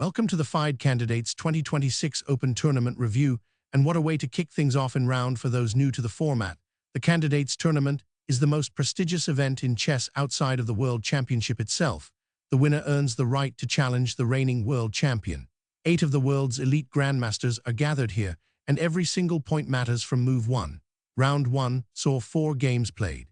Welcome to the FIDE Candidates 2026 Open Tournament Review, and what a way to kick things off in round for those new to the format. The Candidates Tournament is the most prestigious event in chess outside of the World Championship itself. The winner earns the right to challenge the reigning world champion. 8 of the world's elite Grandmasters are gathered here, and every single point matters from move 1. Round 1 saw 4 games played,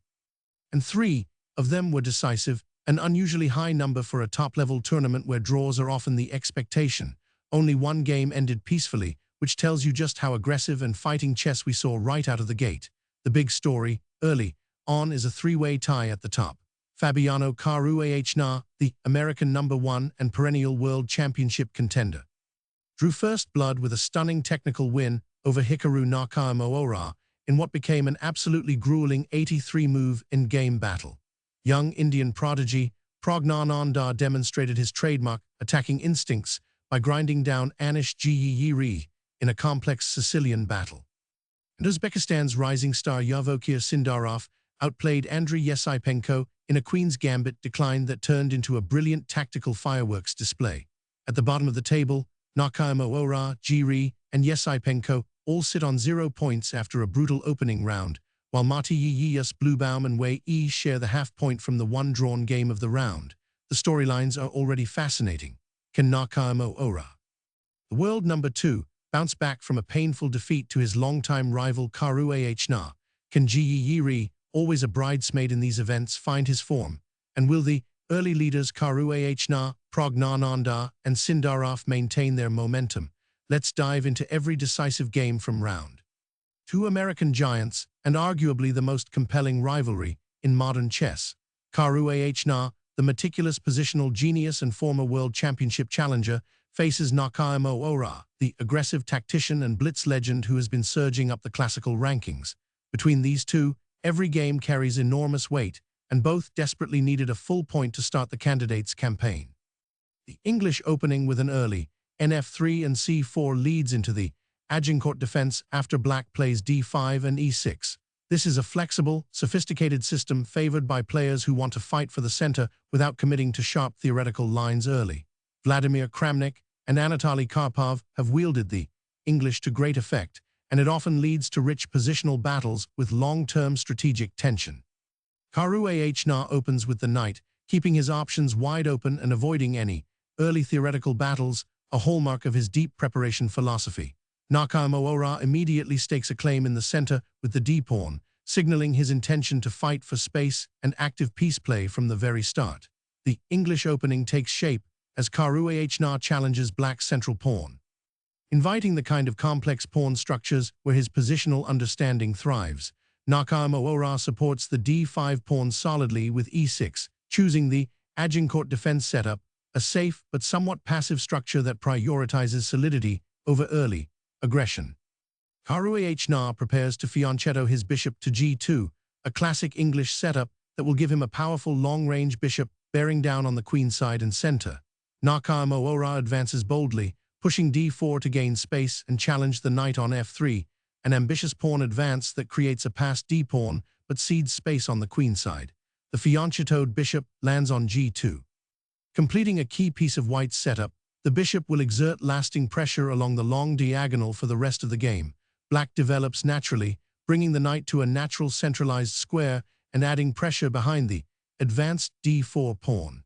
and 3 of them were decisive, an unusually high number for a top-level tournament where draws are often the expectation. Only one game ended peacefully, which tells you just how aggressive and fighting chess we saw right out of the gate. The big story, early on, is a 3-way tie at the top. Fabiano Caruana, the American #1 and perennial world championship contender, drew first blood with a stunning technical win over Hikaru Nakamura in what became an absolutely grueling 83-move in-game battle. Young Indian prodigy Praggnanandhaa demonstrated his trademark attacking instincts by grinding down Anish Giri in a complex Sicilian battle. And Uzbekistan's rising star Javokhir Sindarov outplayed Andrey Esipenko in a Queen's Gambit decline that turned into a brilliant tactical fireworks display. At the bottom of the table, Nakamura, Giri, and Esipenko all sit on 0 points after a brutal opening round, while Matthias Bluebaum and Wei Yi share the half-point from the one-drawn game of the round. The storylines are already fascinating. Can Nakamura, the world #2, bounce back from a painful defeat to his longtime rival Caruana? Can Giri, always a bridesmaid in these events, find his form? And will the early leaders Caruana, Praggnanandhaa, and Sindarov maintain their momentum? Let's dive into every decisive game from round 2. American giants, and arguably the most compelling rivalry in modern chess. Caruana, the meticulous positional genius and former world championship challenger, faces Nakamura, the aggressive tactician and blitz legend who has been surging up the classical rankings. Between these two, every game carries enormous weight, and both desperately needed a full point to start the candidates' campaign. The English opening with an early Nf3 and c4 leads into the Agincourt defense after black plays d5 and e6. This is a flexible, sophisticated system favored by players who want to fight for the center without committing to sharp theoretical lines early. Vladimir Kramnik and Anatoly Karpov have wielded the English to great effect, and it often leads to rich positional battles with long-term strategic tension. Caruana opens with the knight, keeping his options wide open and avoiding any early theoretical battles, a hallmark of his deep preparation philosophy. Nakamura immediately stakes a claim in the center with the d-pawn, signaling his intention to fight for space and active piece play from the very start. The English opening takes shape as Caruana challenges black's central pawn, inviting the kind of complex pawn structures where his positional understanding thrives. Nakamura supports the d5 pawn solidly with e6, choosing the Agincourt defense setup, a safe but somewhat passive structure that prioritizes solidity over early aggression. Caruana prepares to fianchetto his bishop to g2, a classic English setup that will give him a powerful long-range bishop bearing down on the queenside and center. Nakamura advances boldly, pushing d4 to gain space and challenge the knight on f3, an ambitious pawn advance that creates a passed d-pawn but cedes space on the queenside. The fianchettoed bishop lands on g2. Completing a key piece of white's setup, the bishop will exert lasting pressure along the long diagonal for the rest of the game. Black develops naturally, bringing the knight to a natural centralized square and adding pressure behind the advanced d4 pawn.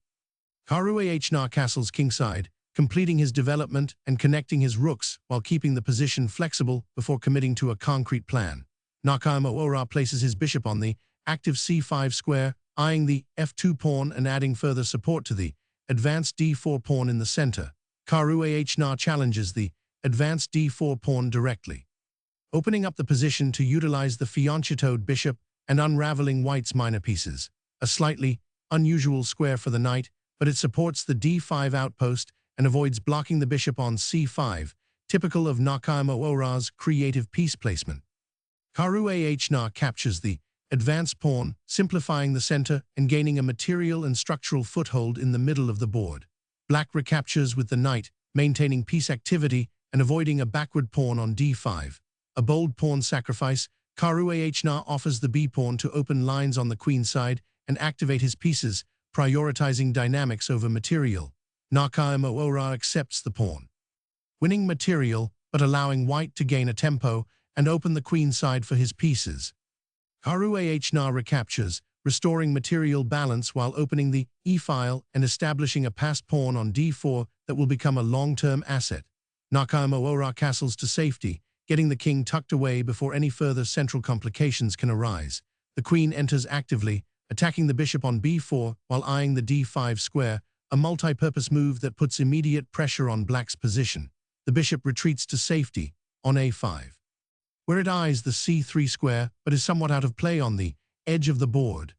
Caruana castles kingside, completing his development and connecting his rooks while keeping the position flexible before committing to a concrete plan. Nakamura places his bishop on the active c5 square, eyeing the f2 pawn and adding further support to the advanced d4 pawn in the center. Caruana challenges the advanced d4 pawn directly, opening up the position to utilize the fianchettoed bishop and unraveling white's minor pieces. A slightly unusual square for the knight, but it supports the d5 outpost and avoids blocking the bishop on c5, typical of Nakamura's creative piece placement. Caruana captures the advanced pawn, simplifying the center and gaining a material and structural foothold in the middle of the board. Black recaptures with the knight, maintaining piece activity and avoiding a backward pawn on d5. A bold pawn sacrifice, Caruana offers the b-pawn to open lines on the queenside and activate his pieces, prioritizing dynamics over material. Nakamura accepts the pawn, winning material but allowing white to gain a tempo and open the queen side for his pieces. Caruana recaptures, restoring material balance while opening the e-file and establishing a passed pawn on d4 that will become a long-term asset. Nakamura castles to safety, getting the king tucked away before any further central complications can arise. The queen enters actively, attacking the bishop on b4 while eyeing the d5 square, a multi-purpose move that puts immediate pressure on black's position. The bishop retreats to safety on a5, where it eyes the c3 square but is somewhat out of play on the edge of the board.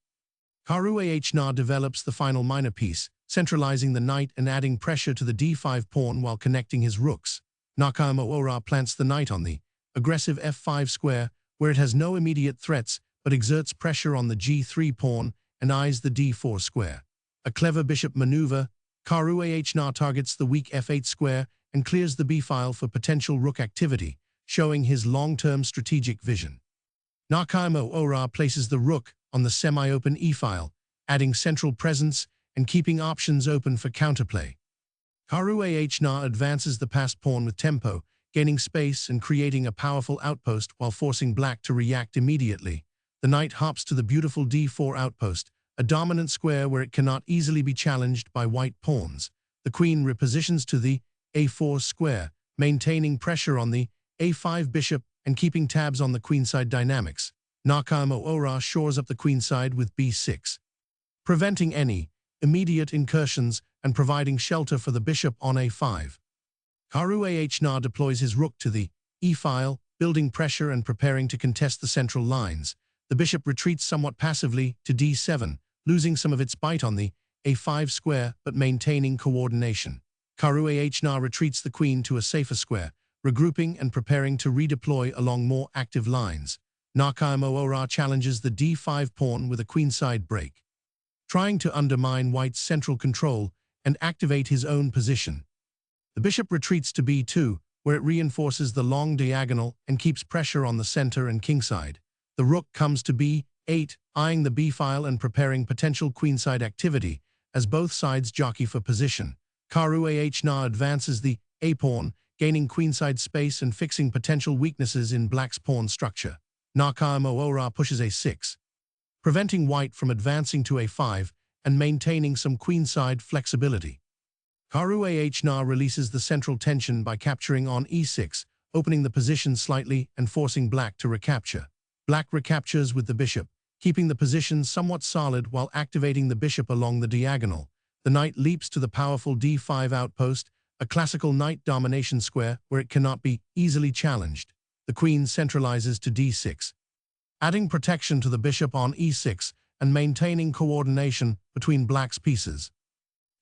Caruana develops the final minor piece, centralizing the knight and adding pressure to the d5 pawn while connecting his rooks. Nakamura plants the knight on the aggressive f5 square, where it has no immediate threats but exerts pressure on the g3 pawn and eyes the d4 square. A clever bishop maneuver, Caruana targets the weak f8 square and clears the b-file for potential rook activity, showing his long-term strategic vision. Nakamura places the rook on the semi-open e-file, adding central presence and keeping options open for counterplay. Caruana advances the passed pawn with tempo, gaining space and creating a powerful outpost while forcing black to react immediately. The knight hops to the beautiful d4 outpost, a dominant square where it cannot easily be challenged by white pawns. The queen repositions to the a4 square, maintaining pressure on the a5 bishop and keeping tabs on the queenside dynamics. Nakamura shores up the queenside with b6, preventing any immediate incursions and providing shelter for the bishop on a5. Caruana deploys his rook to the e-file, building pressure and preparing to contest the central lines. The bishop retreats somewhat passively to d7, losing some of its bite on the a5 square but maintaining coordination. Caruana retreats the queen to a safer square, regrouping and preparing to redeploy along more active lines. Nakamura challenges the d5 pawn with a queenside break, trying to undermine white's central control and activate his own position. The bishop retreats to b2, where it reinforces the long diagonal and keeps pressure on the center and kingside. The rook comes to b8, eyeing the b-file and preparing potential queenside activity as both sides jockey for position. Caruana advances the a-pawn, gaining queenside space and fixing potential weaknesses in black's pawn structure. Nakamura pushes a6, preventing white from advancing to a5 and maintaining some queenside flexibility. Caruana releases the central tension by capturing on e6, opening the position slightly and forcing black to recapture. Black recaptures with the bishop, keeping the position somewhat solid while activating the bishop along the diagonal. The knight leaps to the powerful d5 outpost, a classical knight domination square where it cannot be easily challenged. The queen centralizes to d6, adding protection to the bishop on e6 and maintaining coordination between black's pieces.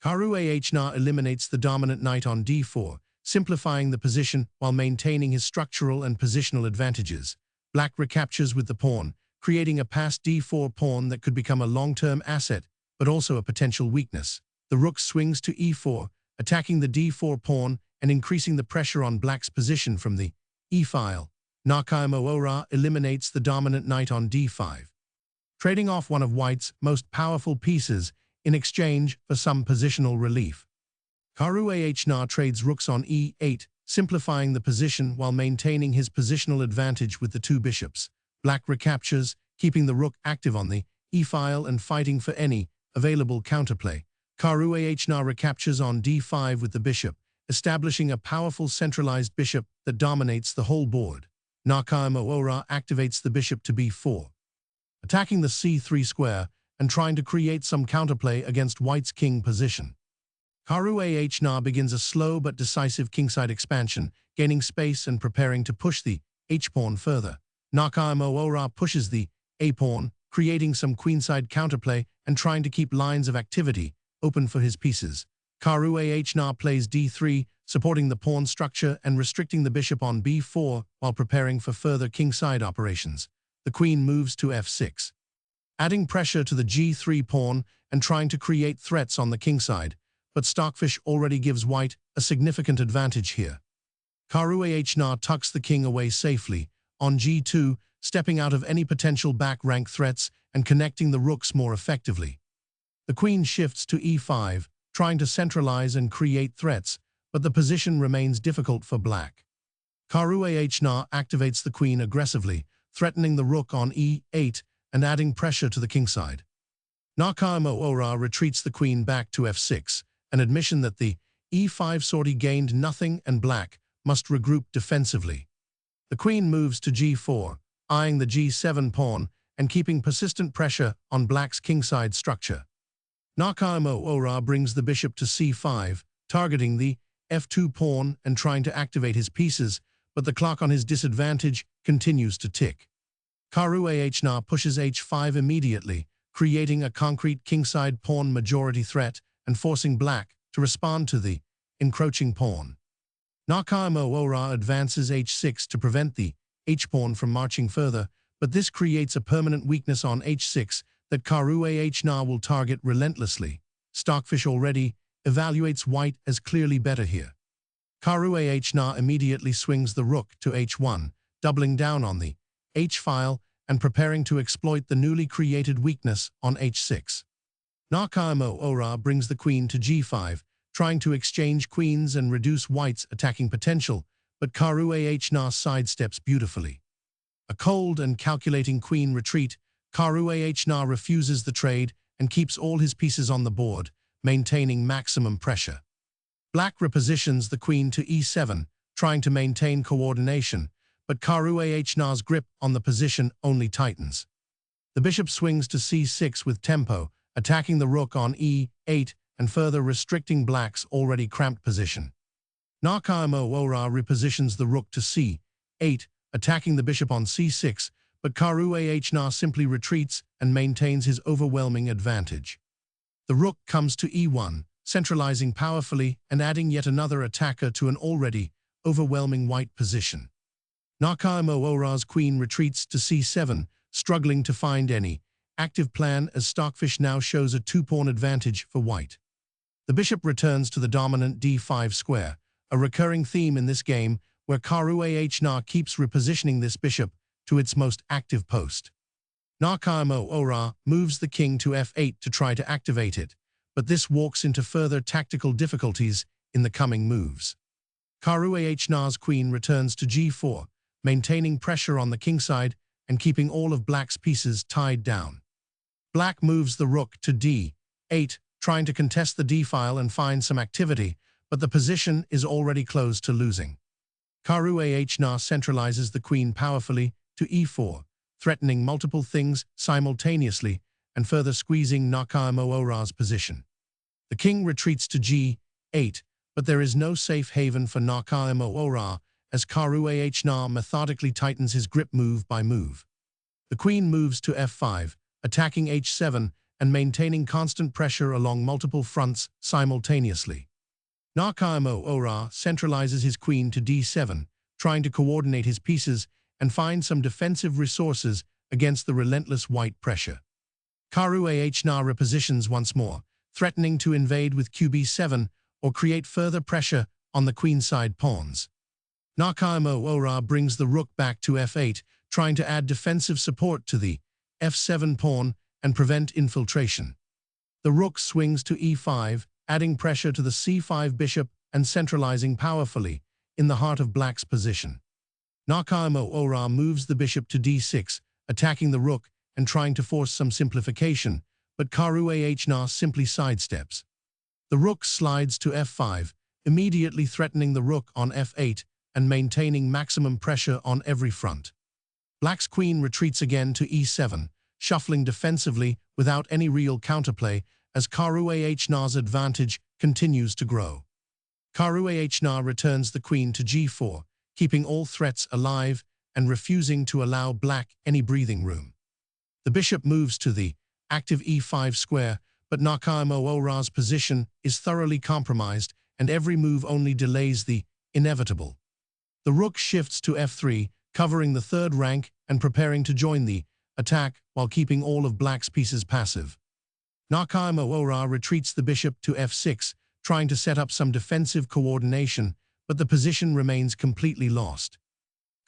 Caruana eliminates the dominant knight on d4, simplifying the position while maintaining his structural and positional advantages. Black recaptures with the pawn, creating a passed d4 pawn that could become a long-term asset, but also a potential weakness. The rook swings to e4, attacking the d4 pawn and increasing the pressure on black's position from the e-file. Nakamura eliminates the dominant knight on d5, trading off one of white's most powerful pieces in exchange for some positional relief. Caruana trades rooks on e8, simplifying the position while maintaining his positional advantage with the two bishops. Black recaptures, keeping the rook active on the e-file and fighting for any available counterplay. Caruana recaptures on d5 with the bishop, establishing a powerful centralized bishop that dominates the whole board. Nakamura activates the bishop to b4, attacking the c3 square and trying to create some counterplay against white's king position. Caruana begins a slow but decisive kingside expansion, gaining space and preparing to push the h-pawn further. Nakamura pushes the a-pawn, creating some queenside counterplay and trying to keep lines of activity open for his pieces. Caruana plays d3, supporting the pawn structure and restricting the bishop on b4 while preparing for further kingside operations. The queen moves to f6, adding pressure to the g3 pawn and trying to create threats on the kingside, but Stockfish already gives white a significant advantage here. Caruana tucks the king away safely on g2, stepping out of any potential back rank threats and connecting the rooks more effectively. The queen shifts to e5, trying to centralize and create threats, but the position remains difficult for black. Caruana activates the queen aggressively, threatening the rook on e8 and adding pressure to the kingside. Nakamura retreats the queen back to f6, an admission that the e5 sortie gained nothing and black must regroup defensively. The queen moves to g4, eyeing the g7 pawn and keeping persistent pressure on black's kingside structure. Nakamura brings the bishop to c5, targeting the f2 pawn and trying to activate his pieces, but the clock on his disadvantage continues to tick. Caruana pushes h5 immediately, creating a concrete kingside pawn majority threat and forcing black to respond to the encroaching pawn. Nakamura advances h6 to prevent the h-pawn from marching further, but this creates a permanent weakness on h6 that Caruana will target relentlessly. Stockfish already evaluates white as clearly better here. Caruana immediately swings the rook to h1, doubling down on the h-file and preparing to exploit the newly created weakness on h6. Nakamura brings the queen to g5, trying to exchange queens and reduce white's attacking potential, but Caruana sidesteps beautifully. A cold and calculating queen retreat, Caruana refuses the trade and keeps all his pieces on the board, maintaining maximum pressure. Black repositions the queen to e7, trying to maintain coordination, but Caruana's grip on the position only tightens. The bishop swings to c6 with tempo, attacking the rook on e8 and further restricting black's already cramped position. Nakamura repositions the rook to c8, attacking the bishop on c6, but Caruana simply retreats and maintains his overwhelming advantage. The rook comes to e1, centralizing powerfully and adding yet another attacker to an already overwhelming white position. Nakamura's queen retreats to c7, struggling to find any active plan as Stockfish now shows a two-pawn advantage for white. The bishop returns to the dominant d5 square, a recurring theme in this game where Caruana keeps repositioning this bishop to its most active post. Nakamura moves the king to f8 to try to activate it, but this walks into further tactical difficulties in the coming moves. Caruana's queen returns to g4, maintaining pressure on the kingside and keeping all of black's pieces tied down. Black moves the rook to d8, trying to contest the d-file and find some activity, but the position is already close to losing. Caruana centralizes the queen powerfully to e4, threatening multiple things simultaneously and further squeezing Nakamura's position. The king retreats to g8, but there is no safe haven for Nakamura as Caruana methodically tightens his grip move by move. The queen moves to f5, attacking h7 and maintaining constant pressure along multiple fronts simultaneously. Nakamura centralizes his queen to d7, trying to coordinate his pieces and find some defensive resources against the relentless white pressure. Caruana repositions once more, threatening to invade with qb7 or create further pressure on the queenside pawns. Nakamura brings the rook back to f8, trying to add defensive support to the f7 pawn and prevent infiltration. The rook swings to e5, adding pressure to the c5 bishop and centralizing powerfully in the heart of black's position. Nakamura moves the bishop to d6, attacking the rook and trying to force some simplification, but Caruana simply sidesteps. The rook slides to f5, immediately threatening the rook on f8 and maintaining maximum pressure on every front. Black's queen retreats again to e7, shuffling defensively without any real counterplay as Caruana's advantage continues to grow. Caruana returns the queen to g4, keeping all threats alive and refusing to allow black any breathing room. The bishop moves to the active e5 square, but Nakamura's position is thoroughly compromised and every move only delays the inevitable. The rook shifts to f3, covering the third rank and preparing to join the attack while keeping all of black's pieces passive. Nakamura retreats the bishop to f6, trying to set up some defensive coordination, but the position remains completely lost.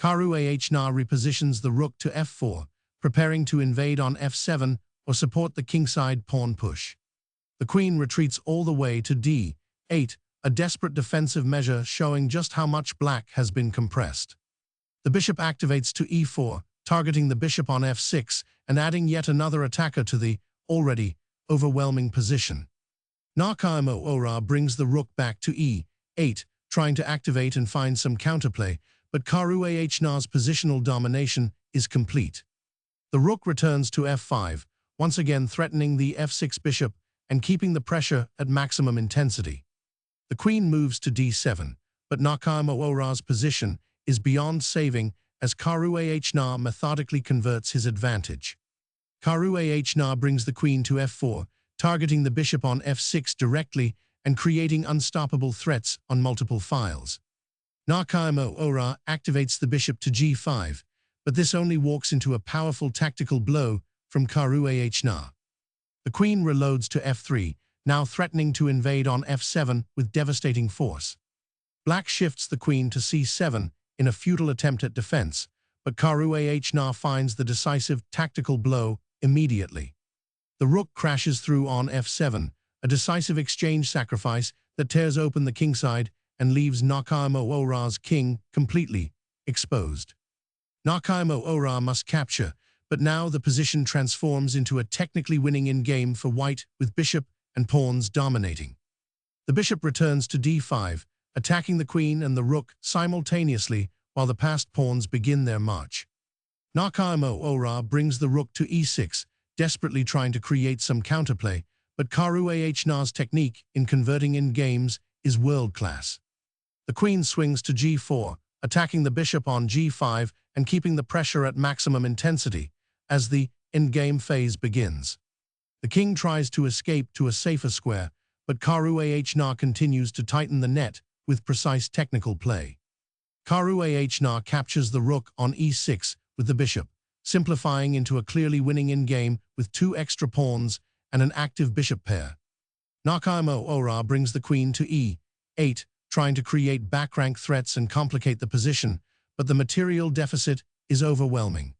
Caruana repositions the rook to f4, preparing to invade on f7 or support the kingside pawn push. The queen retreats all the way to d8, a desperate defensive measure showing just how much black has been compressed. The bishop activates to e4, targeting the bishop on f6 and adding yet another attacker to the already overwhelming position. Nakamura brings the rook back to e8, trying to activate and find some counterplay, but Caruana's positional domination is complete. The rook returns to f5, once again threatening the f6 bishop and keeping the pressure at maximum intensity. The queen moves to d7, but Nakamura's position is beyond saving as Caruana methodically converts his advantage. Caruana brings the queen to f4, targeting the bishop on f6 directly and creating unstoppable threats on multiple files. Nakamura activates the bishop to g5, but this only walks into a powerful tactical blow from Caruana. The queen reloads to f3, now threatening to invade on f7 with devastating force. Black shifts the queen to c7 in a futile attempt at defense, but Caruana finds the decisive tactical blow immediately. The rook crashes through on f7, a decisive exchange sacrifice that tears open the kingside and leaves Nakamura's king completely exposed. Nakamura must capture, but now the position transforms into a technically winning endgame for white with bishop and pawns dominating. The bishop returns to d5, attacking the queen and the rook simultaneously while the passed pawns begin their march. Nakamura brings the rook to e6, desperately trying to create some counterplay, but Caruana's technique in converting endgames is world-class. The queen swings to g4, attacking the bishop on g5 and keeping the pressure at maximum intensity as the endgame phase begins. The king tries to escape to a safer square, but Caruana continues to tighten the net with precise technical play. Caruana captures the rook on e6 with the bishop, simplifying into a clearly winning endgame with 2 extra pawns and an active bishop pair. Nakamura brings the queen to e8, trying to create backrank threats and complicate the position, but the material deficit is overwhelming.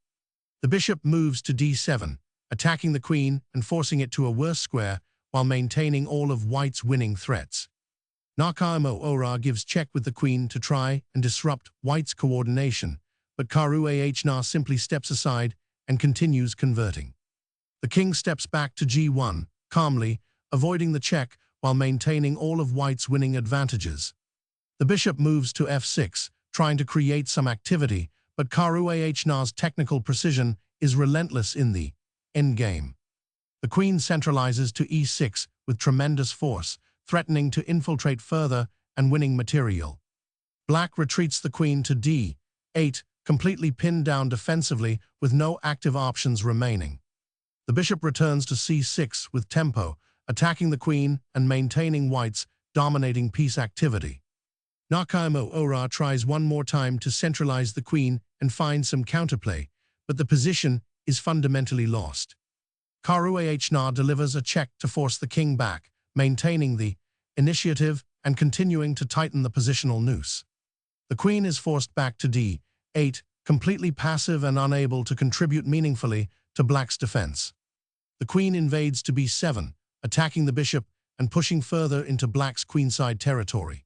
The bishop moves to d7, attacking the queen and forcing it to a worse square while maintaining all of white's winning threats. Nakamura gives check with the queen to try and disrupt white's coordination, but Caruana simply steps aside and continues converting. The king steps back to g1, calmly, avoiding the check while maintaining all of white's winning advantages. The bishop moves to f6, trying to create some activity, but Caruana's technical precision is relentless in the endgame. The queen centralizes to e6 with tremendous force, threatening to infiltrate further and winning material. Black retreats the queen to d8, completely pinned down defensively with no active options remaining. The bishop returns to c6 with tempo, attacking the queen and maintaining white's dominating piece activity. Nakamura tries one more time to centralize the queen and find some counterplay, but the position is fundamentally lost. Caruana delivers a check to force the king back, maintaining the initiative and continuing to tighten the positional noose. The queen is forced back to d8, completely passive and unable to contribute meaningfully to black's defense. The queen invades to b7, attacking the bishop and pushing further into black's queenside territory.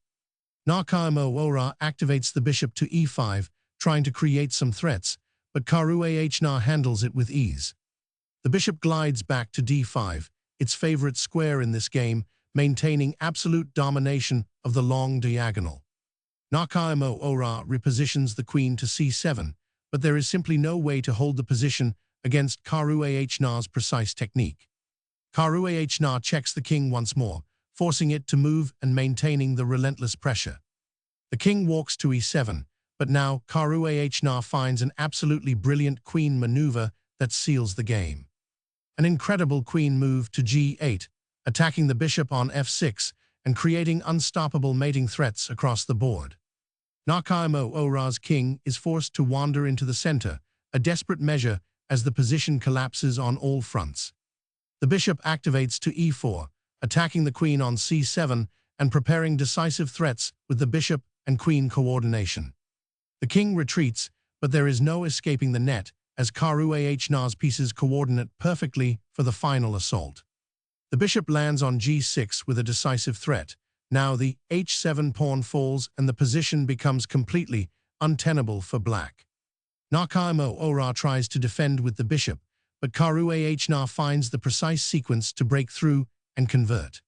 Nakamura activates the bishop to e5, trying to create some threats, but Caruana handles it with ease. The bishop glides back to d5, its favorite square in this game, maintaining absolute domination of the long diagonal. Nakamura repositions the queen to c7, but there is simply no way to hold the position against Caruana's precise technique. Caruana checks the king once more, forcing it to move and maintaining the relentless pressure. The king walks to e7, but now Caruana finds an absolutely brilliant queen maneuver that seals the game. An incredible queen move to g8, attacking the bishop on f6 and creating unstoppable mating threats across the board. Nakamura's king is forced to wander into the center, a desperate measure as the position collapses on all fronts. The bishop activates to e4, attacking the queen on c7 and preparing decisive threats with the bishop and queen coordination. The king retreats, but there is no escaping the net as Caruana's pieces coordinate perfectly for the final assault. The bishop lands on g6 with a decisive threat. Now the h7 pawn falls and the position becomes completely untenable for black. Nakamura tries to defend with the bishop, but Caruana finds the precise sequence to break through and convert.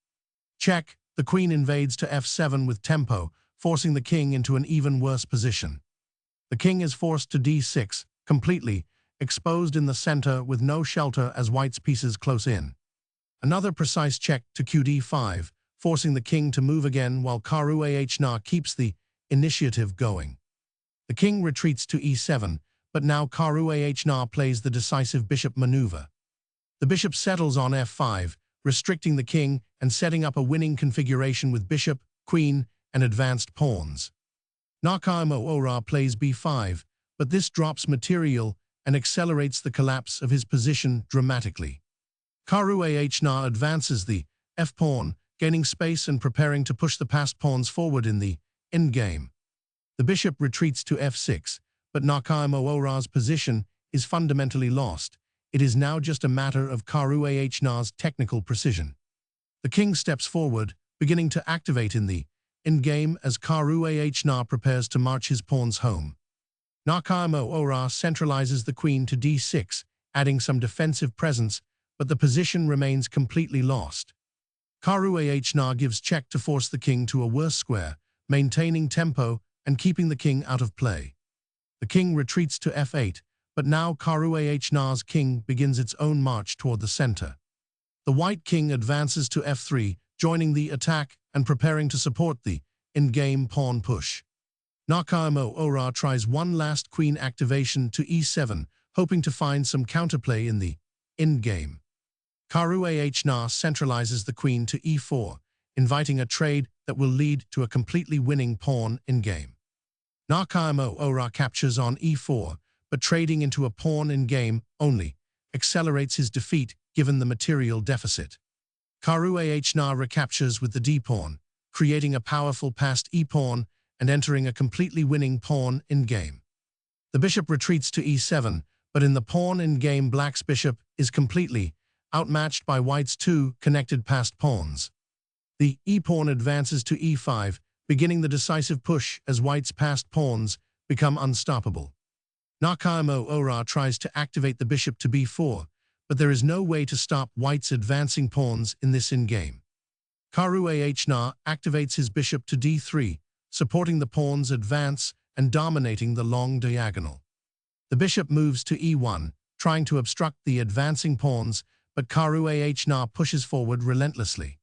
Check, the queen invades to f7 with tempo, forcing the king into an even worse position. The king is forced to d6, completely exposed in the center with no shelter as white's pieces close in. Another precise check to qd5, forcing the king to move again while Caruana keeps the initiative going. The king retreats to e7, but now Caruana plays the decisive bishop maneuver. The bishop settles on f5, restricting the king and setting up a winning configuration with bishop, queen, and advanced pawns. Nakamura plays b5, but this drops material and accelerates the collapse of his position dramatically. Caruana advances the f-pawn, gaining space and preparing to push the passed pawns forward in the endgame. The bishop retreats to f6, but Nakamura's position is fundamentally lost. It is now just a matter of Caruana's technical precision. The king steps forward, beginning to activate in the endgame as Caruana prepares to march his pawns home. Nakamura centralizes the queen to d6, adding some defensive presence, but the position remains completely lost. Caruana gives check to force the king to a worse square, maintaining tempo and keeping the king out of play. The king retreats to f8, but now Caruana's king begins its own march toward the center. The white king advances to f3, joining the attack and preparing to support the endgame pawn push. Nakamura tries one last queen activation to e7, hoping to find some counterplay in the endgame. Caruana centralizes the queen to e4, inviting a trade that will lead to a completely winning pawn endgame. Nakamura captures on e4, but trading into a pawn endgame only accelerates his defeat given the material deficit. Caruana recaptures with the d-pawn, creating a powerful passed e-pawn and entering a completely winning pawn endgame. The bishop retreats to e7, but in the pawn endgame black's bishop is completely outmatched by white's two connected passed pawns. The e-pawn advances to e5, beginning the decisive push as white's passed pawns become unstoppable. Nakamura tries to activate the bishop to b4, but there is no way to stop white's advancing pawns in this endgame. Caruana activates his bishop to d3, supporting the pawn's advance and dominating the long diagonal. The bishop moves to e1, trying to obstruct the advancing pawns, but Caruana pushes forward relentlessly.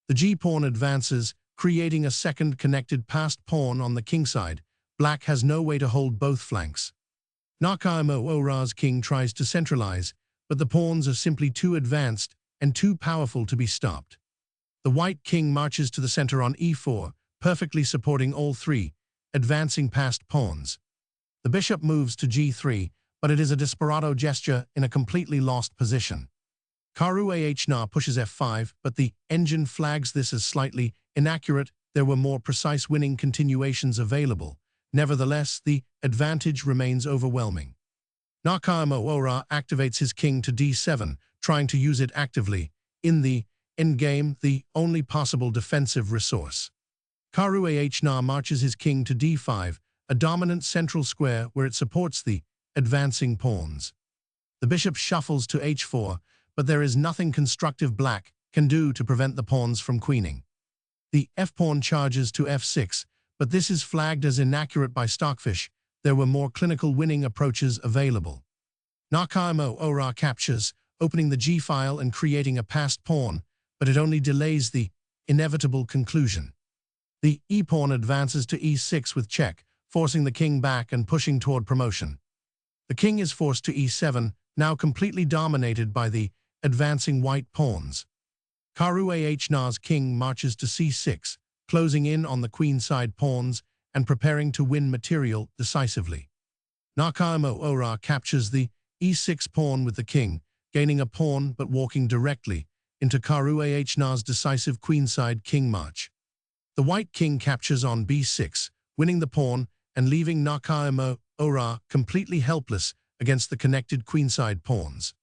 The g-pawn advances, creating a second connected passed pawn on the kingside. Black has no way to hold both flanks. Nakamura's king tries to centralize, but the pawns are simply too advanced and too powerful to be stopped. The white king marches to the center on e4, perfectly supporting all three advancing passed pawns. The bishop moves to g3, but it is a desperado gesture in a completely lost position. Caruana pushes f5, but the engine flags this as slightly inaccurate. There were more precise winning continuations available. Nevertheless, the advantage remains overwhelming. Nakamura activates his king to d7, trying to use it actively. In the endgame, the only possible defensive resource. Caruana marches his king to d5, a dominant central square where it supports the advancing pawns. The bishop shuffles to h4, but there is nothing constructive black can do to prevent the pawns from queening. The f-pawn charges to f6, but this is flagged as inaccurate by Stockfish. There were more clinical winning approaches available. Nakamura captures, opening the g-file and creating a passed pawn, but it only delays the inevitable conclusion. The e-pawn advances to e6 with check, forcing the king back and pushing toward promotion. The king is forced to e7, now completely dominated by the advancing white pawns. Caruana's king marches to c6, closing in on the queenside pawns and preparing to win material decisively. Nakamura captures the e6 pawn with the king, gaining a pawn but walking directly into Caruana's decisive queenside king march. The white king captures on b6, winning the pawn and leaving Nakamura completely helpless against the connected queenside pawns.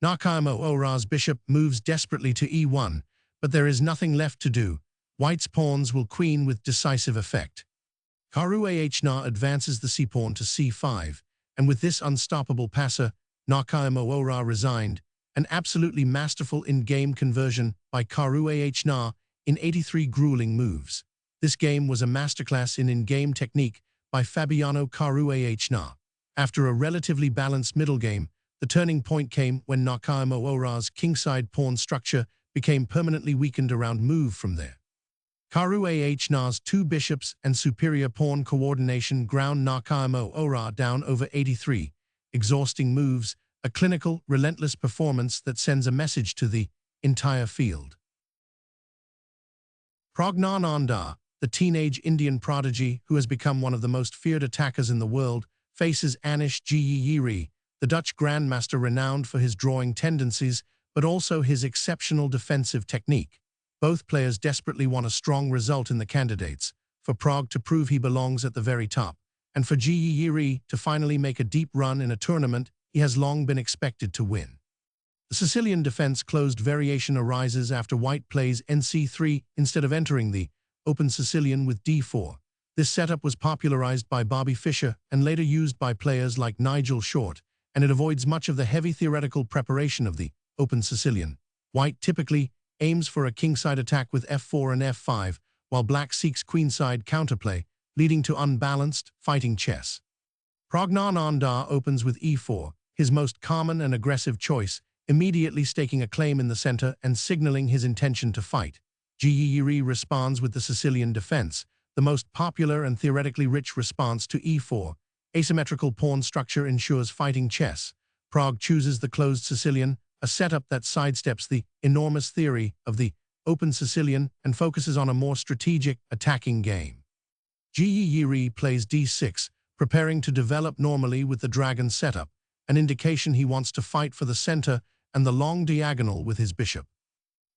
Nakamura's bishop moves desperately to e1, but there is nothing left to do. White's pawns will queen with decisive effect. Caruana advances the c-pawn to c5, and with this unstoppable passer, Nakamura resigned, an absolutely masterful in-game conversion by Caruana in 83 grueling moves. This game was a masterclass in-game technique by Fabiano Caruana. After a relatively balanced middle game, the turning point came when Nakamura's kingside pawn structure became permanently weakened around move from there. Caruana's two bishops and superior pawn coordination ground Nakamura down over 83, exhausting moves, a clinical, relentless performance that sends a message to the entire field. Praggnanandhaa, the teenage Indian prodigy who has become one of the most feared attackers in the world, faces Anish Giri, the Dutch Grandmaster renowned for his drawing tendencies, but also his exceptional defensive technique. Both players desperately want a strong result in the candidates, for Pragg to prove he belongs at the very top, and for Giri to finally make a deep run in a tournament he has long been expected to win. The Sicilian defense closed variation arises after White plays nc3 instead of entering the open Sicilian with d4. This setup was popularized by Bobby Fischer and later used by players like Nigel Short, and it avoids much of the heavy theoretical preparation of the open Sicilian. White typically aims for a kingside attack with f4 and f5, while Black seeks queenside counterplay, leading to unbalanced, fighting chess. Praggnanandhaa opens with e4, his most common and aggressive choice, immediately staking a claim in the center and signaling his intention to fight. Giri responds with the Sicilian defense, the most popular and theoretically rich response to e4. Asymmetrical pawn structure ensures fighting chess. Pragg chooses the closed Sicilian, a setup that sidesteps the enormous theory of the open Sicilian and focuses on a more strategic, attacking game. Giri plays d6, preparing to develop normally with the dragon setup, an indication he wants to fight for the center and the long diagonal with his bishop.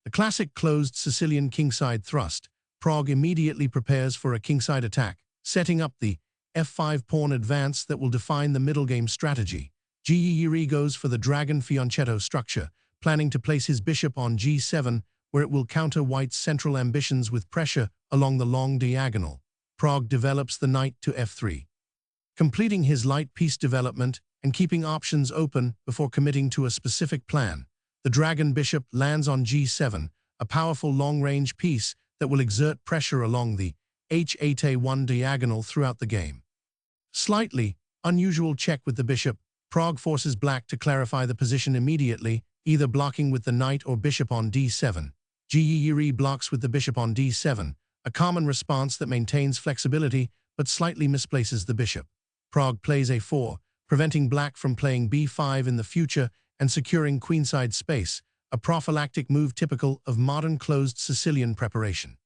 The classic closed Sicilian kingside thrust, Pragg immediately prepares for a kingside attack, setting up the f5 pawn advance that will define the middle game strategy. Giri goes for the dragon fianchetto structure, planning to place his bishop on g7, where it will counter White's central ambitions with pressure along the long diagonal. Pragg develops the knight to f3, completing his light piece development and keeping options open before committing to a specific plan. The dragon bishop lands on g7, a powerful long-range piece that will exert pressure along the h8a1 diagonal throughout the game. Slightly unusual check with the bishop, Pragg forces Black to clarify the position immediately, either blocking with the knight or bishop on d7. Giri blocks with the bishop on d7, a common response that maintains flexibility but slightly misplaces the bishop. Pragg plays a4, preventing Black from playing b5 in the future and securing queenside space, a prophylactic move typical of modern closed Sicilian preparation.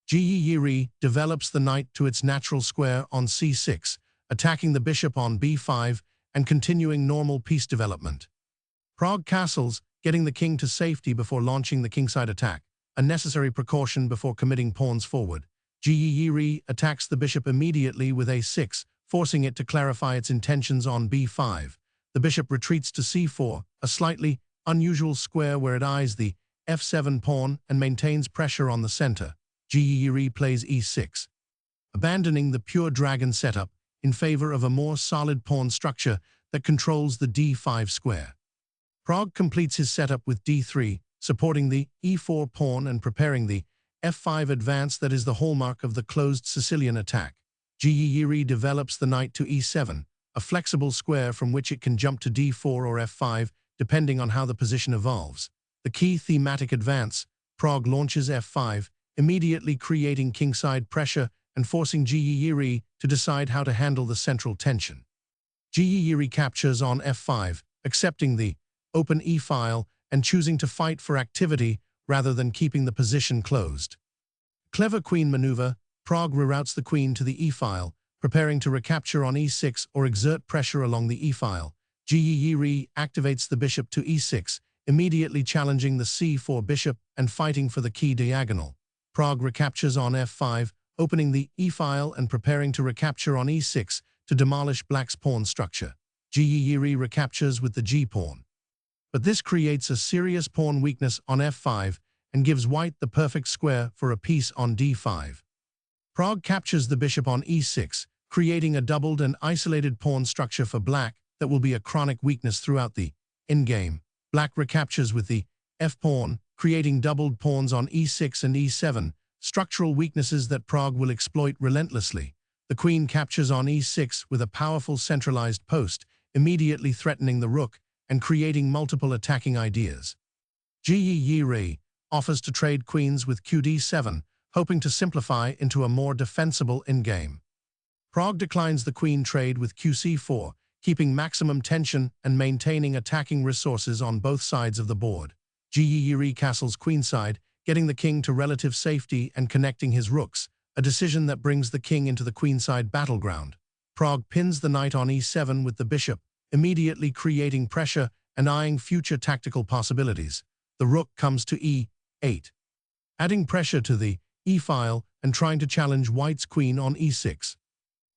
Giri develops the knight to its natural square on c6, attacking the bishop on b5 and continuing normal piece development. Pragg castles, getting the king to safety before launching the kingside attack, a necessary precaution before committing pawns forward. Giri attacks the bishop immediately with a6, forcing it to clarify its intentions on b5. The bishop retreats to c4, a slightly unusual square where it eyes the f7 pawn and maintains pressure on the center. Giri plays e6, abandoning the pure dragon setup in favor of a more solid pawn structure that controls the d5 square. Pragg completes his setup with d3, supporting the e4 pawn and preparing the f5 advance that is the hallmark of the closed Sicilian attack. Giri develops the knight to e7, a flexible square from which it can jump to d4 or f5, depending on how the position evolves. The key thematic advance, Pragg launches f5, immediately creating kingside pressure and forcing Giri to decide how to handle the central tension. Giri captures on f5, accepting the open e-file and choosing to fight for activity rather than keeping the position closed. Clever queen maneuver, Pragg reroutes the queen to the e-file, preparing to recapture on e6 or exert pressure along the e-file. Giri activates the bishop to e6, immediately challenging the c4 bishop and fighting for the key diagonal. Pragg recaptures on f5, opening the e-file and preparing to recapture on e6 to demolish Black's pawn structure. Giri recaptures with the g-pawn. but this creates a serious pawn weakness on f5 and gives white the perfect square for a piece on d5. Pragg captures the bishop on e6, creating a doubled and isolated pawn structure for black that will be a chronic weakness throughout the endgame. Black recaptures with the f-pawn, creating doubled pawns on e6 and e7, structural weaknesses that Pragg will exploit relentlessly. The queen captures on e6 with a powerful centralized post, immediately threatening the rook and creating multiple attacking ideas. Giri offers to trade queens with qd7, hoping to simplify into a more defensible endgame. Pragg declines the queen trade with qc4, keeping maximum tension and maintaining attacking resources on both sides of the board. Giri castles queenside, getting the king to relative safety and connecting his rooks, a decision that brings the king into the queenside battleground. Pragg pins the knight on e7 with the bishop, immediately creating pressure and eyeing future tactical possibilities. The rook comes to e8, adding pressure to the e-file and trying to challenge white's queen on e6.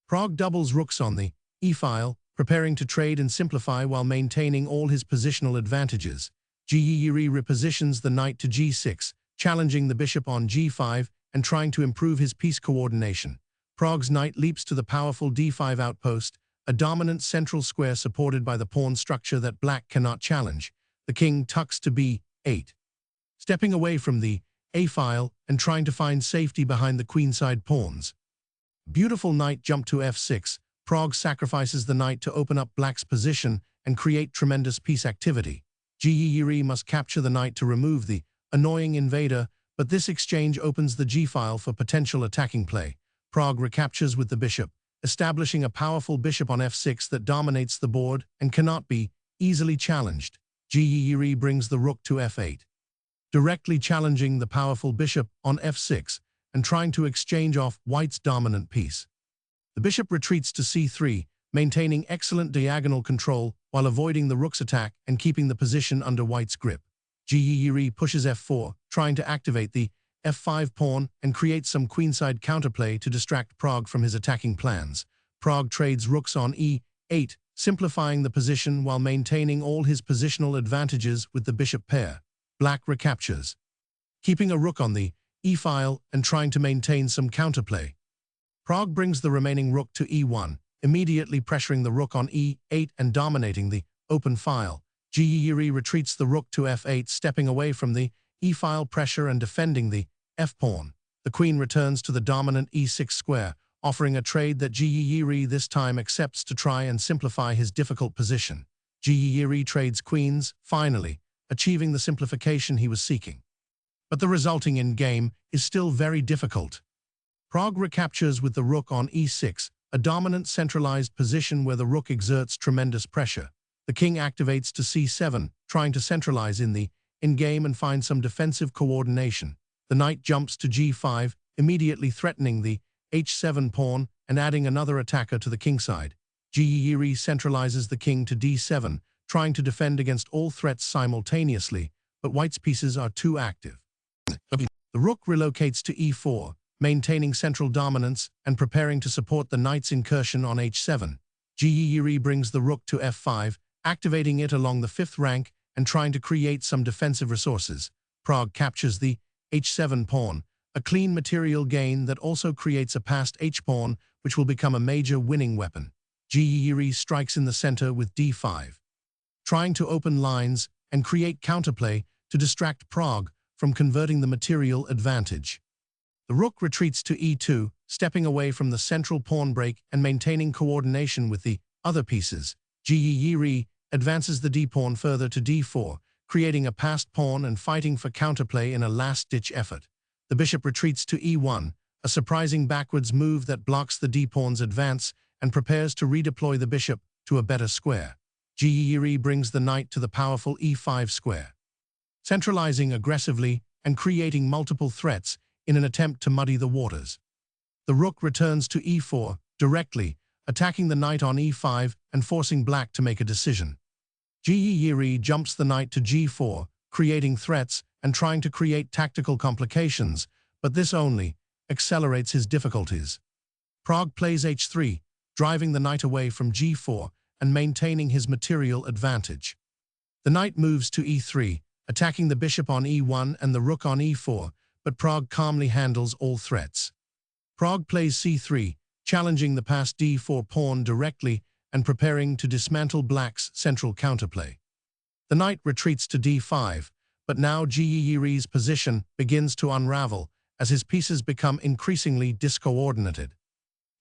Pragg doubles rooks on the e-file, preparing to trade and simplify while maintaining all his positional advantages. Giri repositions the knight to g6, challenging the bishop on g5 and trying to improve his piece coordination. Pragg's knight leaps to the powerful d5 outpost, a dominant central square supported by the pawn structure that black cannot challenge. The king tucks to b8, stepping away from the a-file and trying to find safety behind the queenside pawns. Beautiful knight jump to f6. Pragg sacrifices the knight to open up black's position and create tremendous piece activity. Giri must capture the knight to remove the annoying invader, but this exchange opens the g-file for potential attacking play. Pragg recaptures with the bishop, establishing a powerful bishop on f6 that dominates the board and cannot be easily challenged. Giri brings the rook to f8, directly challenging the powerful bishop on f6 and trying to exchange off white's dominant piece. The bishop retreats to c3, maintaining excellent diagonal control while avoiding the rook's attack and keeping the position under white's grip. Giri pushes f4, trying to activate the f5 pawn and create some queenside counterplay to distract Pragg from his attacking plans. Pragg trades rooks on e8, simplifying the position while maintaining all his positional advantages with the bishop pair. Black recaptures, keeping a rook on the e-file and trying to maintain some counterplay. Pragg brings the remaining rook to e1, immediately pressuring the rook on e8 and dominating the open file. Giri retreats the rook to f8, stepping away from the e-file pressure and defending the f-pawn. The queen returns to the dominant e6 square, offering a trade that Giri this time accepts to try and simplify his difficult position. Giri trades queens, finally, achieving the simplification he was seeking. But the resulting endgame is still very difficult. Pragg recaptures with the rook on e6, a dominant centralized position where the rook exerts tremendous pressure. The king activates to c7, trying to centralize in the endgame and find some defensive coordination. The knight jumps to g5, immediately threatening the h7 pawn and adding another attacker to the kingside. Giri centralizes the king to d7, trying to defend against all threats simultaneously, but white's pieces are too active. The rook relocates to e4, maintaining central dominance and preparing to support the knight's incursion on h7. Giri brings the rook to f5, activating it along the 5th rank and trying to create some defensive resources. Pragg captures the h7 pawn, a clean material gain that also creates a passed h-pawn, which will become a major winning weapon. Giri strikes in the center with d5, trying to open lines and create counterplay to distract Pragg from converting the material advantage. The rook retreats to e2, stepping away from the central pawn break and maintaining coordination with the other pieces. Giri advances the d-pawn further to d4, creating a passed pawn and fighting for counterplay in a last-ditch effort. The bishop retreats to e1, a surprising backwards move that blocks the d-pawn's advance and prepares to redeploy the bishop to a better square. Giri brings the knight to the powerful e5 square, centralizing aggressively and creating multiple threats in an attempt to muddy the waters. The rook returns to e4, directly, attacking the knight on e5 and forcing black to make a decision. Giri jumps the knight to g4, creating threats and trying to create tactical complications, but this only accelerates his difficulties. Pragg plays h3, driving the knight away from g4 and maintaining his material advantage. The knight moves to e3, attacking the bishop on e1 and the rook on e4, but Pragg calmly handles all threats. Pragg plays c3, challenging the passed d4 pawn directly and preparing to dismantle Black's central counterplay. The knight retreats to d5, but now Giri's position begins to unravel as his pieces become increasingly discoordinated.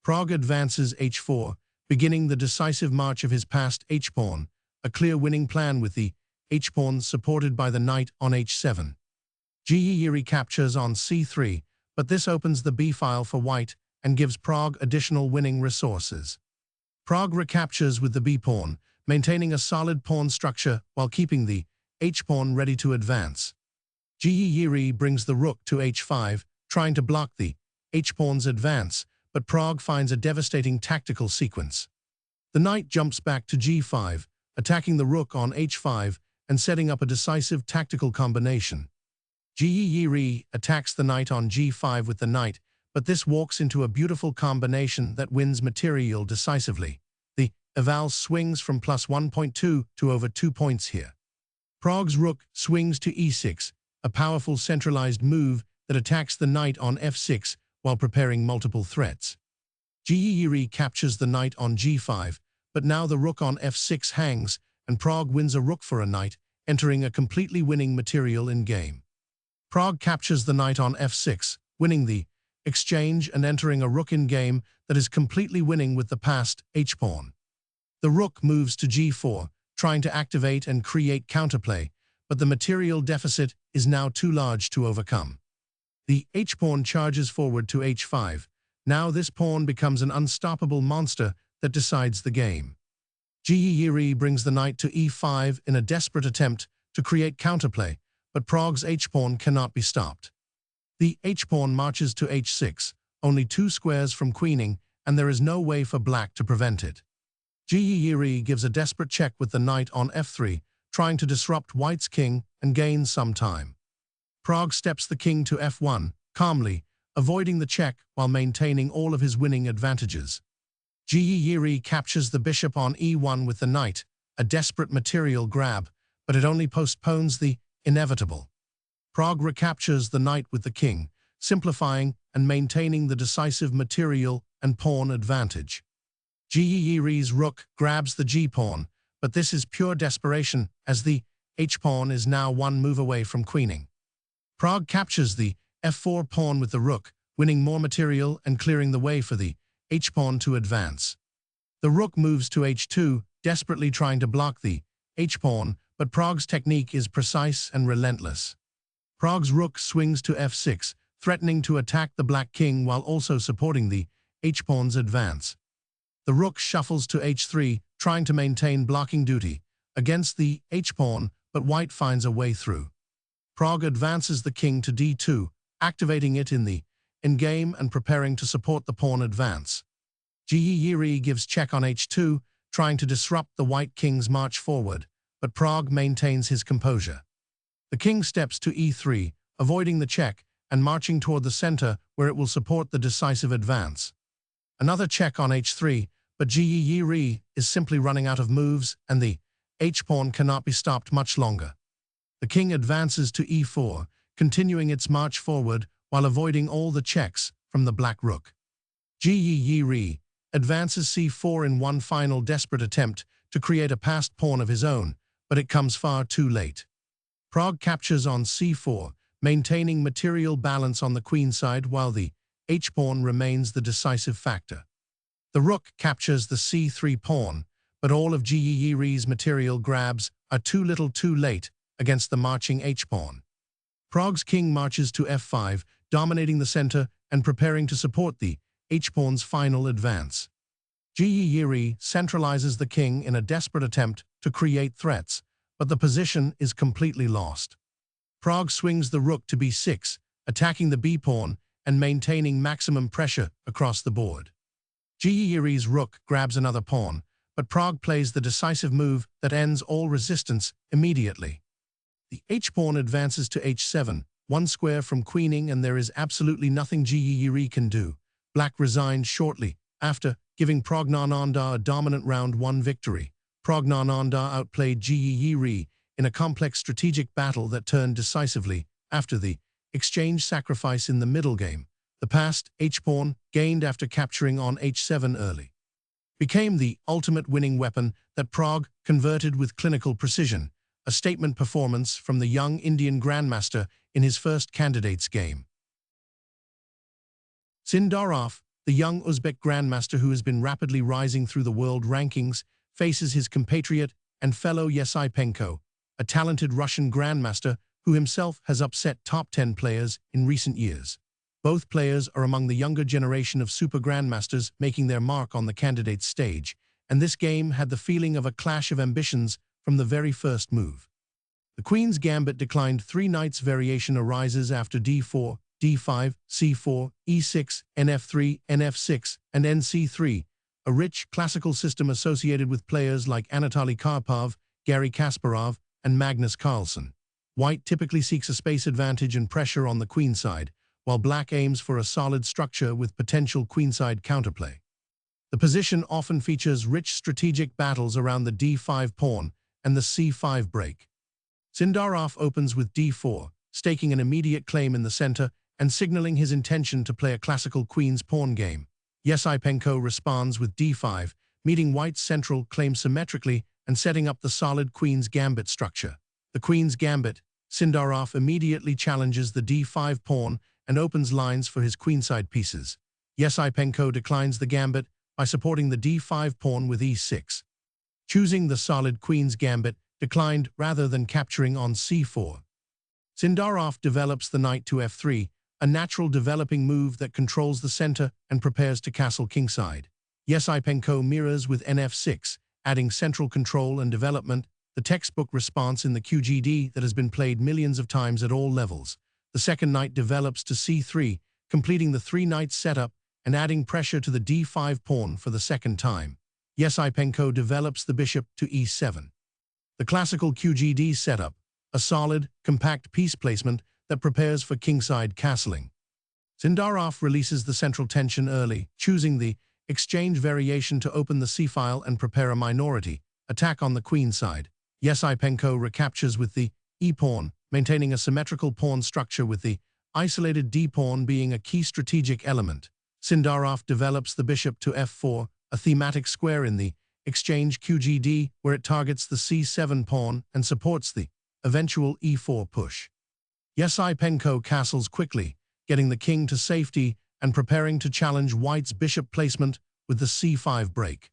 Pragg advances h4, beginning the decisive march of his passed h-pawn, a clear winning plan with the h-pawn supported by the knight on h7. Giri captures on c3, but this opens the b-file for white and gives Pragg additional winning resources. Pragg recaptures with the b-pawn, maintaining a solid pawn structure while keeping the h-pawn ready to advance. Giri brings the rook to h5, trying to block the h-pawn's advance, but Pragg finds a devastating tactical sequence. The knight jumps back to g5, attacking the rook on h5 and setting up a decisive tactical combination. Giri attacks the knight on g5 with the knight, but this walks into a beautiful combination that wins material decisively. The eval swings from plus 1.2 to over 2 points here. Pragg's rook swings to e6, a powerful centralized move that attacks the knight on f6 while preparing multiple threats. Giri captures the knight on g5, but now the rook on f6 hangs, and Pragg wins a rook for a knight, entering a completely winning material in game. Pragg captures the knight on f6, winning the exchange and entering a rook in game that is completely winning with the passed h-pawn. The rook moves to g4, trying to activate and create counterplay, but the material deficit is now too large to overcome. The h-pawn charges forward to h5. Now this pawn becomes an unstoppable monster that decides the game. Giri brings the knight to e5 in a desperate attempt to create counterplay, but Pragg's h-pawn cannot be stopped. The h-pawn marches to h6, only 2 squares from queening, and there is no way for Black to prevent it. Giri gives a desperate check with the knight on f3, trying to disrupt White's king and gain some time. Pragg steps the king to f1, calmly, avoiding the check while maintaining all of his winning advantages. Giri captures the bishop on e1 with the knight, a desperate material grab, but it only postpones the inevitable. Pragg recaptures the knight with the king, simplifying and maintaining the decisive material and pawn advantage. Giri's rook grabs the g-pawn, but this is pure desperation as the h-pawn is now 1 move away from queening. Pragg captures the f4 pawn with the rook, winning more material and clearing the way for the h-pawn to advance. The rook moves to h2, desperately trying to block the h-pawn, but Pragg's technique is precise and relentless. Pragg's rook swings to f6, threatening to attack the black king while also supporting the h-pawn's advance. The rook shuffles to h3, trying to maintain blocking duty against the h-pawn, but White finds a way through. Pragg advances the king to d2, activating it in the endgame and preparing to support the pawn advance. Giri gives check on h2, trying to disrupt the white king's march forward, but Pragg maintains his composure. The king steps to e3, avoiding the check and marching toward the center where it will support the decisive advance. Another check on h3, but Giri is simply running out of moves and the h-pawn cannot be stopped much longer. The king advances to e4, continuing its march forward while avoiding all the checks from the black rook. Giri advances c4 in one final desperate attempt to create a passed pawn of his own, but it comes far too late. Pragg captures on c4, maintaining material balance on the queen side while the h-pawn remains the decisive factor. The rook captures the c3 pawn, but all of Giri's material grabs are too little too late against the marching h-pawn. Pragg's king marches to f5, dominating the center and preparing to support the h-pawn's final advance. Giri centralizes the king in a desperate attempt to create threats, but the position is completely lost. Pragg swings the rook to b6, attacking the b-pawn and maintaining maximum pressure across the board. Giri's rook grabs another pawn, but Pragg plays the decisive move that ends all resistance immediately. The h-pawn advances to h7, one square from queening, and there is absolutely nothing Giri can do. Black resigned shortly after, giving Praggnanandhaa a dominant round 1 victory. Praggnanandhaa outplayed Giri in a complex strategic battle that turned decisively after the exchange sacrifice in the middle game. The passed h-pawn, gained after capturing on h7 early, became the ultimate winning weapon that Pragg converted with clinical precision, a statement performance from the young Indian Grandmaster in his first candidates game. Sindarov, the young Uzbek Grandmaster who has been rapidly rising through the world rankings, faces his compatriot and fellow Esipenko, a talented Russian Grandmaster who himself has upset top 10 players in recent years. Both players are among the younger generation of super grandmasters making their mark on the candidates stage, and this game had the feeling of a clash of ambitions from the very first move. The Queen's Gambit declined 3 knights variation arises after d4, d5, c4, e6, nf3, nf6, and nc3, a rich classical system associated with players like Anatoly Karpov, Garry Kasparov, and Magnus Carlsen. White typically seeks a space advantage and pressure on the queenside, while black aims for a solid structure with potential queenside counterplay. The position often features rich strategic battles around the d5 pawn and the c5 break. Sindarov opens with d4, staking an immediate claim in the center and signaling his intention to play a classical queen's pawn game. Esipenko responds with d5, meeting White's central claim symmetrically and setting up the solid Queen's Gambit structure. The Queen's Gambit, Sindarov immediately challenges the d5 pawn and opens lines for his queenside pieces. Esipenko declines the gambit by supporting the d5 pawn with e6. Choosing the solid Queen's Gambit declined rather than capturing on c4. Sindarov develops the knight to f3, a natural developing move that controls the center and prepares to castle kingside. Esipenko mirrors with nf6, adding central control and development, the textbook response in the QGD that has been played millions of times at all levels. The second knight develops to c3, completing the 3-knight setup and adding pressure to the d5 pawn for the second time. Esipenko develops the bishop to e7. The classical QGD setup, a solid, compact piece placement that prepares for kingside castling. Sindarov releases the central tension early, choosing the exchange variation to open the c-file and prepare a minority attack on the queen side. Esipenko recaptures with the e-pawn, maintaining a symmetrical pawn structure with the isolated d-pawn being a key strategic element. Sindarov develops the bishop to f4, a thematic square in the exchange QGD where it targets the c7 pawn and supports the eventual e4 push. Esipenko castles quickly, getting the king to safety and preparing to challenge White's bishop placement with the c5 break.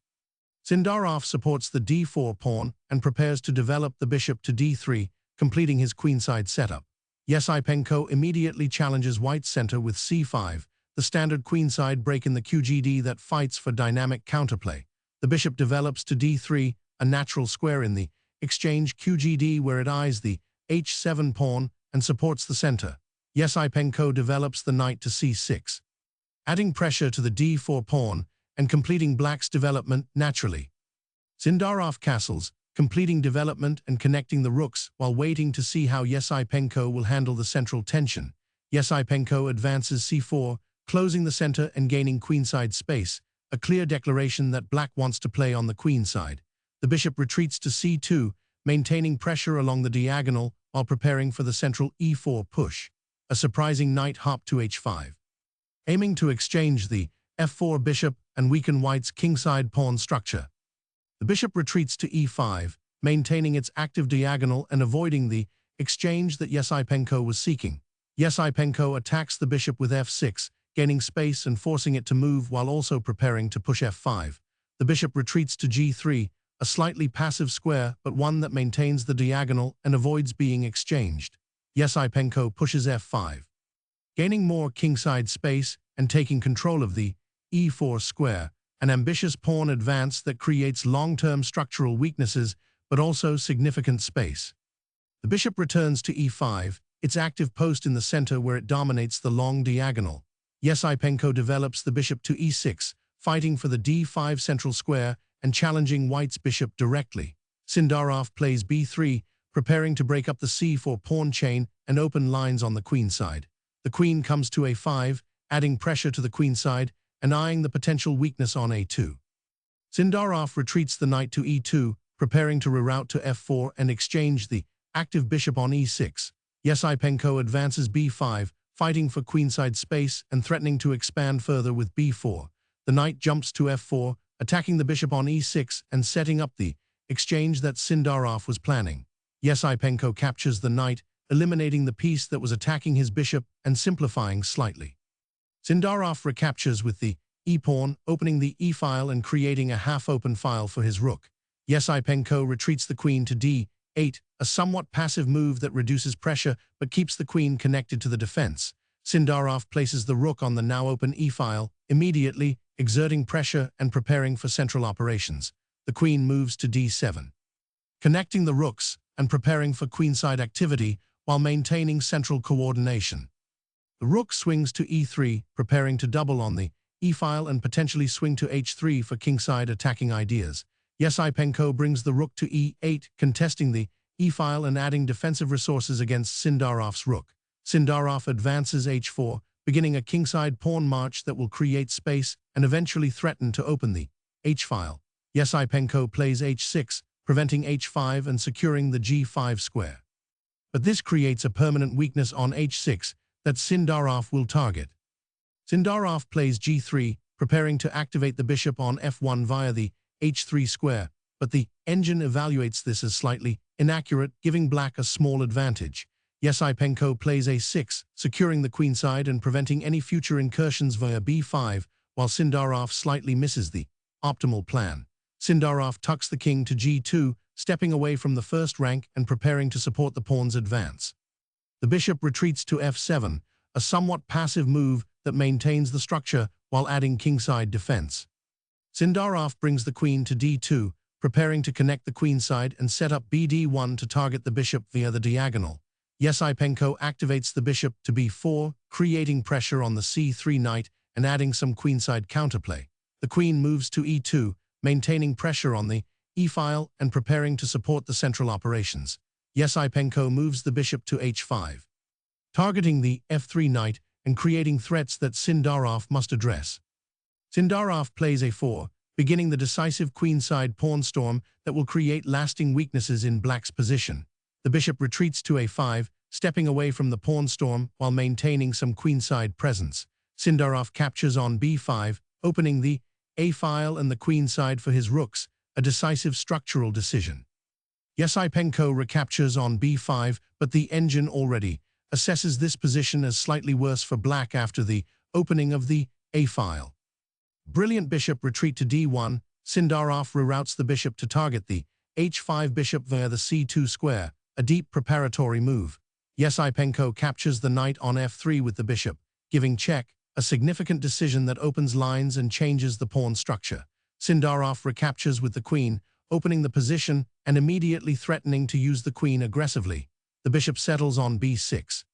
Sindarov supports the d4 pawn and prepares to develop the bishop to d3, completing his queenside setup. Esipenko immediately challenges White's center with c5, the standard queenside break in the QGD that fights for dynamic counterplay. The bishop develops to d3, a natural square in the exchange QGD where it eyes the h7 pawn and supports the center. Esipenko develops the knight to c6, adding pressure to the d4 pawn and completing black's development naturally. Sindarov castles, completing development and connecting the rooks while waiting to see how Esipenko will handle the central tension. Esipenko advances c4, closing the center and gaining queenside space, a clear declaration that black wants to play on the queen side. The bishop retreats to c2, maintaining pressure along the diagonal while preparing for the central e4 push, a surprising knight hop to h5, aiming to exchange the f4 bishop and weaken White's kingside pawn structure. The bishop retreats to e5, maintaining its active diagonal and avoiding the exchange that Esipenko was seeking. Esipenko attacks the bishop with f6, gaining space and forcing it to move while also preparing to push f5. The bishop retreats to g3, a slightly passive square but one that maintains the diagonal and avoids being exchanged. Esipenko pushes f5, gaining more kingside space and taking control of the e4 square, an ambitious pawn advance that creates long-term structural weaknesses but also significant space. The bishop returns to e5, its active post in the center where it dominates the long diagonal. Esipenko develops the bishop to e6, fighting for the d5 central square and challenging White's bishop directly. Sindarov plays b3, preparing to break up the c4 pawn chain and open lines on the queen side. The queen comes to a5, adding pressure to the queen side and eyeing the potential weakness on a2. Sindarov retreats the knight to e2, preparing to reroute to f4 and exchange the active bishop on e6. Esipenko advances b5, fighting for queenside space and threatening to expand further with b4. The knight jumps to f4, attacking the bishop on e6 and setting up the exchange that Sindarov was planning. Esipenko captures the knight, eliminating the piece that was attacking his bishop and simplifying slightly. Sindarov recaptures with the e-pawn, opening the e-file and creating a half-open file for his rook. Esipenko retreats the queen to d8, a somewhat passive move that reduces pressure but keeps the queen connected to the defense. Sindarov places the rook on the now-open e-file, immediately exerting pressure and preparing for central operations. The queen moves to d7, connecting the rooks and preparing for queenside activity while maintaining central coordination. The rook swings to e3, preparing to double on the e-file and potentially swing to h3 for kingside attacking ideas. Esipenko brings the rook to e8, contesting the e-file and adding defensive resources against Sindarov's rook. Sindarov advances h4, beginning a kingside pawn march that will create space and eventually threaten to open the h-file. Esipenko plays h6, preventing h5 and securing the g5 square. But this creates a permanent weakness on h6 that Sindarov will target. Sindarov plays g3, preparing to activate the bishop on f1 via the h3 square, but the engine evaluates this as slightly inaccurate, giving black a small advantage. Esipenko plays a6, securing the queenside and preventing any future incursions via b5, while Sindarov slightly misses the optimal plan. Sindarov tucks the king to g2, stepping away from the first rank and preparing to support the pawn's advance. The bishop retreats to f7, a somewhat passive move that maintains the structure while adding kingside defense. Sindarov brings the queen to d2, preparing to connect the queenside and set up bd1 to target the bishop via the diagonal. Esipenko activates the bishop to b4, creating pressure on the c3 knight and adding some queenside counterplay. The queen moves to e2, maintaining pressure on the e-file and preparing to support the central operations. Esipenko moves the bishop to h5, targeting the f3 knight and creating threats that Sindarov must address. Sindarov plays a4, beginning the decisive queenside pawn storm that will create lasting weaknesses in black's position. The bishop retreats to a5, stepping away from the pawn storm while maintaining some queenside presence. Sindarov captures on b5, opening the a-file and the queenside for his rooks, a decisive structural decision. Esipenko recaptures on b5, but the engine already assesses this position as slightly worse for black after the opening of the a-file. Brilliant bishop retreat to d1, Sindarov reroutes the bishop to target the h5 bishop via the c2 square, a deep preparatory move. Esipenko captures the knight on f3 with the bishop, giving check, a significant decision that opens lines and changes the pawn structure. Sindarov recaptures with the queen, opening the position and immediately threatening to use the queen aggressively. The bishop settles on b6,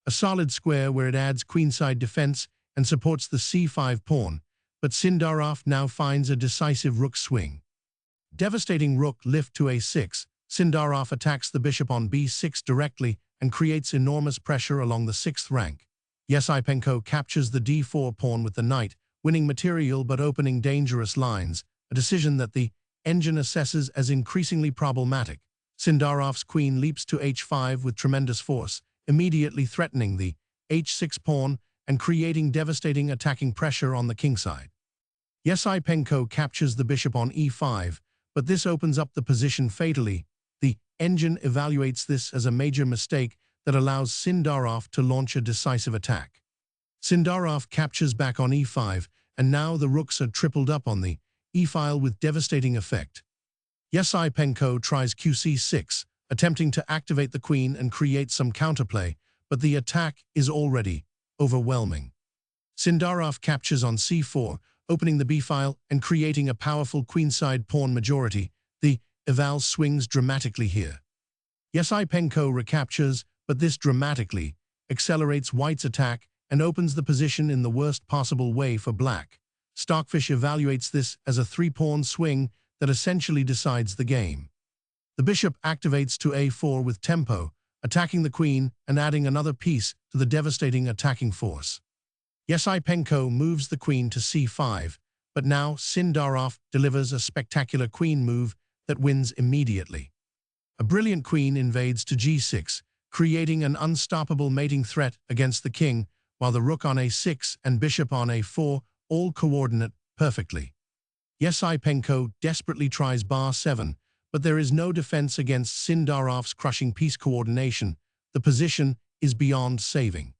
a solid square where it adds queenside defense and supports the c5 pawn, but Sindarov now finds a decisive rook swing. Devastating rook lift to a6, Sindarov attacks the bishop on b6 directly and creates enormous pressure along the 6th rank. Esipenko captures the d4 pawn with the knight, winning material but opening dangerous lines, a decision that the engine assesses as increasingly problematic. Sindarov's queen leaps to h5 with tremendous force, immediately threatening the h6 pawn and creating devastating attacking pressure on the kingside. Esipenko captures the bishop on e5, but this opens up the position fatally. The engine evaluates this as a major mistake that allows Sindarov to launch a decisive attack. Sindarov captures back on e5, and now the rooks are tripled up on the e-file with devastating effect. Esipenko tries qc6, attempting to activate the queen and create some counterplay, but the attack is already overwhelming. Sindarov captures on c4, opening the b-file and creating a powerful queenside pawn majority. The eval swings dramatically here. Esipenko recaptures, but this dramatically accelerates white's attack and opens the position in the worst possible way for black. Stockfish evaluates this as a three-pawn swing that essentially decides the game. The bishop activates to a4 with tempo, attacking the queen and adding another piece to the devastating attacking force. Esipenko moves the queen to c5, but now Sindarov delivers a spectacular queen move that wins immediately. A brilliant queen invades to g6, creating an unstoppable mating threat against the king, while the rook on a6 and bishop on a4 all coordinate perfectly. Esipenko desperately tries bar 7, but there is no defense against Sindarov's crushing piece coordination. The position is beyond saving.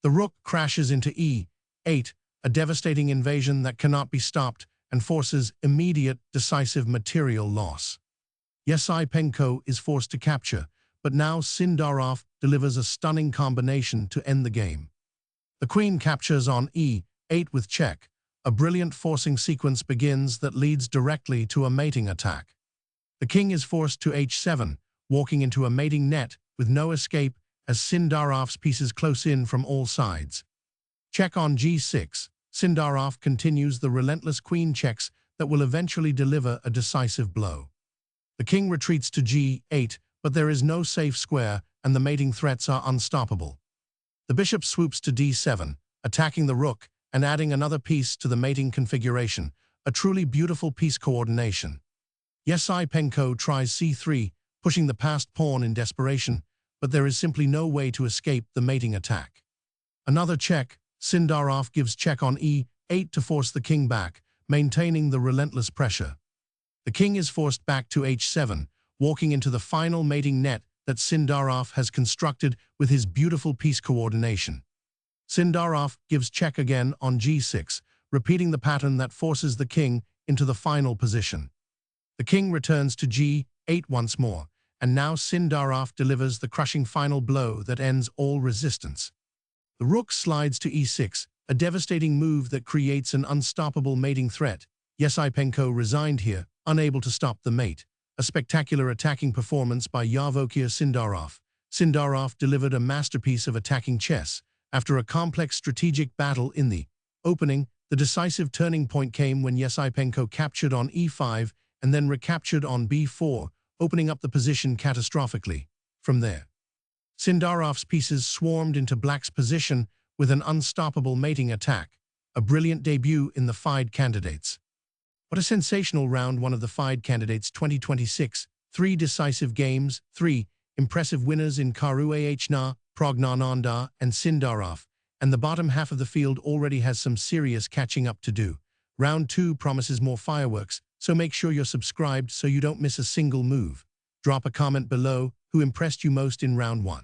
The rook crashes into e8, a devastating invasion that cannot be stopped and forces immediate, decisive material loss. Esipenko is forced to capture, but now Sindarov delivers a stunning combination to end the game. The queen captures on e8 with check. A brilliant forcing sequence begins that leads directly to a mating attack. The king is forced to h7, walking into a mating net with no escape as Sindarov's pieces close in from all sides. Check on g6. Sindarov continues the relentless queen checks that will eventually deliver a decisive blow. The king retreats to g8, but there is no safe square and the mating threats are unstoppable. The bishop swoops to d7, attacking the rook and adding another piece to the mating configuration, a truly beautiful piece coordination. Esipenko tries c3, pushing the passed pawn in desperation, but there is simply no way to escape the mating attack. Another check, Sindarov gives check on e8 to force the king back, maintaining the relentless pressure. The king is forced back to h7, walking into the final mating net that Sindarov has constructed with his beautiful piece coordination. Sindarov gives check again on g6, repeating the pattern that forces the king into the final position. The king returns to g8 once more, and now Sindarov delivers the crushing final blow that ends all resistance. The rook slides to e6, a devastating move that creates an unstoppable mating threat. Esipenko resigned here, unable to stop the mate. A spectacular attacking performance by Javokhir Sindarov. Sindarov delivered a masterpiece of attacking chess. After a complex strategic battle in the opening, the decisive turning point came when Esipenko captured on e5 and then recaptured on b4, opening up the position catastrophically. From there, Sindarov's pieces swarmed into black's position with an unstoppable mating attack, a brilliant debut in the FIDE candidates. What a sensational round one of the FIDE candidates 2026, 3 decisive games, 3 impressive winners in Caruana, Praggnanandhaa and Sindarov, and the bottom half of the field already has some serious catching up to do. Round 2 promises more fireworks, so make sure you're subscribed so you don't miss a single move. Drop a comment below who impressed you most in round 1.